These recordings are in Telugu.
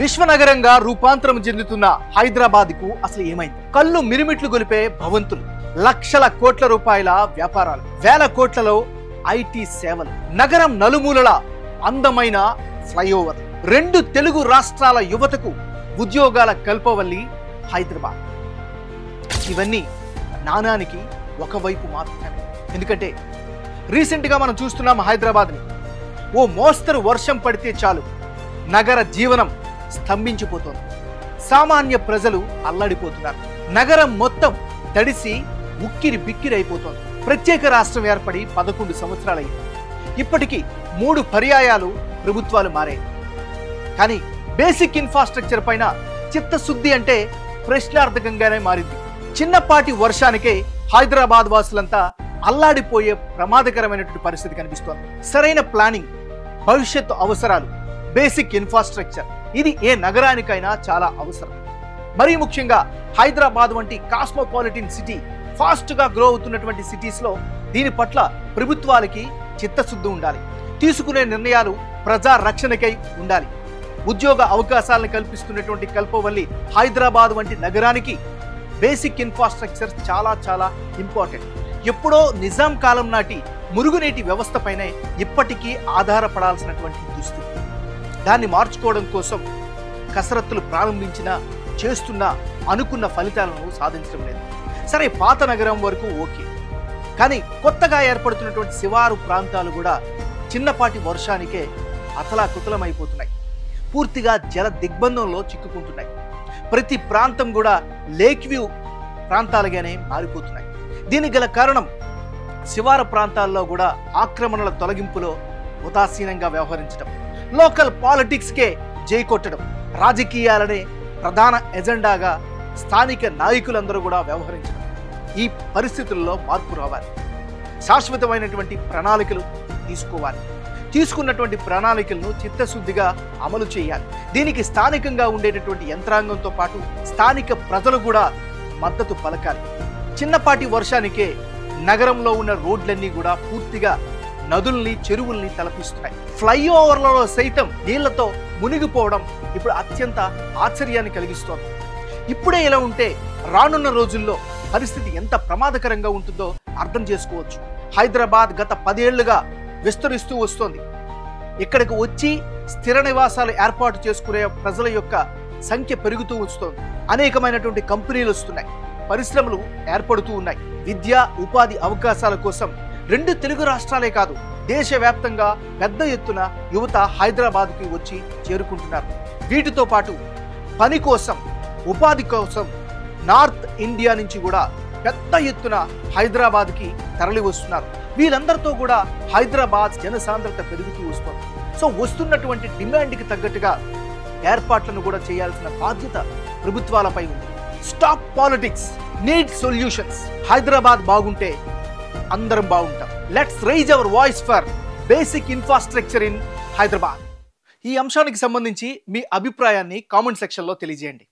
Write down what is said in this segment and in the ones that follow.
విశ్వనగరంగా రూపాంతరం చెందుతున్న హైదరాబాద్కు అసలు ఏమైంది? కళ్ళు మిరిమిట్లు గొలిపే భవంతులు, లక్షల కోట్ల రూపాయల వ్యాపారాలు, వేల కోట్లలో ఐటీ సేవలు, నగరం నలుమూలల అందమైన ఫ్లైఓవర్, రెండు తెలుగు రాష్ట్రాల యువతకు ఉద్యోగాల కల్పవల్లి హైదరాబాద్. ఇవన్నీ నాణానికి ఒకవైపు మాత్రమే. ఎందుకంటే రీసెంట్గా మనం చూస్తున్నాం హైదరాబాద్ని. ఓ మోస్తరు వర్షం పడితే చాలు నగర జీవనం స్తంభించిపోతోంది. సామాన్య ప్రజలు అల్లాడిపోతున్నారు. నగరం మొత్తం తడిసి ఉక్కిరి బిక్కిరి అయిపోతోంది. ప్రత్యేక రాష్ట్రం ఏర్పడి 11 సంవత్సరాలయ్యింది. ఇప్పటికీ 3 పర్యాయాలు ప్రభుత్వాలు మారాయి. కానీ బేసిక్ ఇన్ఫ్రాస్ట్రక్చర్ పైన చిత్తశుద్ధి అంటే ప్రశ్నార్థకంగానే మారింది. చిన్నపాటి వర్షానికే హైదరాబాద్ వాసులంతా అల్లాడిపోయే ప్రమాదకరమైనటువంటి పరిస్థితి కనిపిస్తోంది. సరైన ప్లానింగ్, భవిష్యత్తు అవసరాలు, బేసిక్ ఇన్ఫ్రాస్ట్రక్చర్ ఇది ఏ నగరానికైనా చాలా అవసరం. మరీ ముఖ్యంగా హైదరాబాద్ వంటి కాస్మోపాలిటన్ సిటీ, ఫాస్ట్ గా గ్రో అవుతున్నటువంటి సిటీస్ లో దీని పట్ల ప్రభుత్వాలకి చిత్తశుద్ధి ఉండాలి. తీసుకునే నిర్ణయాలు ప్రజా రక్షణకై ఉండాలి. ఉద్యోగ అవకాశాలను కల్పిస్తున్నటువంటి కల్పవల్లి హైదరాబాద్ వంటి నగరానికి బేసిక్ ఇన్ఫ్రాస్ట్రక్చర్ చాలా చాలా ఇంపార్టెంట్. ఎప్పుడో నిజాం కాలం నాటి మురుగునీటి వ్యవస్థ పైనే ఇప్పటికీ ఆధారపడాల్సినటువంటి దుస్థితి. దాన్ని మార్చుకోవడం కోసం కసరత్తులు ప్రారంభించినా చేస్తున్నా అనుకున్న ఫలితాలను సాధించడం లేదు. సరే, పాత నగరం వరకు ఓకే, కానీ కొత్తగా ఏర్పడుతున్నటువంటి శివారు ప్రాంతాలు కూడా చిన్నపాటి వర్షానికే అతలాకుతలమైపోతున్నాయి. పూర్తిగా జల దిగ్బంధంలో చిక్కుకుంటున్నాయి. ప్రతి ప్రాంతం కూడా లేక్ వ్యూ ప్రాంతాలుగానే మారిపోతున్నాయి. దీనికి గల కారణం శివారు ప్రాంతాల్లో కూడా ఆక్రమణల తొలగింపులో ఉదాసీనంగా వ్యవహరించడం, లోకల్ పాలిటిక్స్కే జై కొట్టడం, రాజకీయాలనే ప్రధాన ఎజెండాగా స్థానిక నాయకులందరూ కూడా వ్యవహరించడం. ఈ పరిస్థితుల్లో మార్పు రావాలి. శాశ్వతమైనటువంటి ప్రణాళికలు తీసుకోవాలి. తీసుకున్నటువంటి ప్రణాళికలను చిత్తశుద్ధిగా అమలు చేయాలి. దీనికి స్థానికంగా ఉండేటటువంటి యంత్రాంగంతో పాటు స్థానిక ప్రజలు కూడా మద్దతు పలకాలి. చిన్నపాటి వర్షానికే నగరంలో ఉన్న రోడ్లన్నీ కూడా పూర్తిగా నదుల్ని, చెరువుల్ని తలపిస్తున్నాయి. ఫ్లైఓవర్లలో సైతం నీళ్లతో మునిగిపోవడం ఇప్పుడు అత్యంత ఆశ్చర్యాన్ని కలిగిస్తోంది. ఇప్పుడే ఇలా ఉంటే రానున్న రోజుల్లో పరిస్థితి ఎంత ప్రమాదకరంగా ఉంటుందో అర్థం చేసుకోవచ్చు. హైదరాబాద్ గత 10 ఏళ్లుగా విస్తరిస్తూ వస్తోంది. ఇక్కడికి వచ్చి స్థిర నివాసాలు ఏర్పాటు చేసుకునే ప్రజల యొక్క సంఖ్య పెరుగుతూ వస్తోంది. అనేకమైనటువంటి కంపెనీలు వస్తున్నాయి, పరిశ్రమలు ఏర్పడుతూ ఉన్నాయి. విద్యా ఉపాధి అవకాశాల కోసం 2 తెలుగు రాష్ట్రాలే కాదు, దేశవ్యాప్తంగా పెద్ద ఎత్తున యువత హైదరాబాద్కి వచ్చి చేరుకుంటున్నారు. వీటితో పాటు పని కోసం, ఉపాధి కోసం నార్త్ ఇండియా నుంచి కూడా పెద్ద ఎత్తున హైదరాబాద్కి తరలి వస్తున్నారు. వీళ్ళందరితో కూడా హైదరాబాద్ జనసాంద్రత పెరుగుతూ వస్తుంది. సో వస్తున్నటువంటి డిమాండ్కి తగ్గట్టుగా ఏర్పాట్లను కూడా చేయాల్సిన బాధ్యత ప్రభుత్వాలపై ఉంది. Stop politics, need solutions. Hyderabad బాగుంటే అందరం బాగుంటాం. Let's raise our voice for basic infrastructure in Hyderabad. ఈ అంశానికి సంబంధించి మీ అభిప్రాయాన్ని కామెంట్ సెక్షన్లో తెలియజేయండి.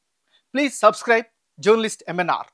Please subscribe journalist MNR.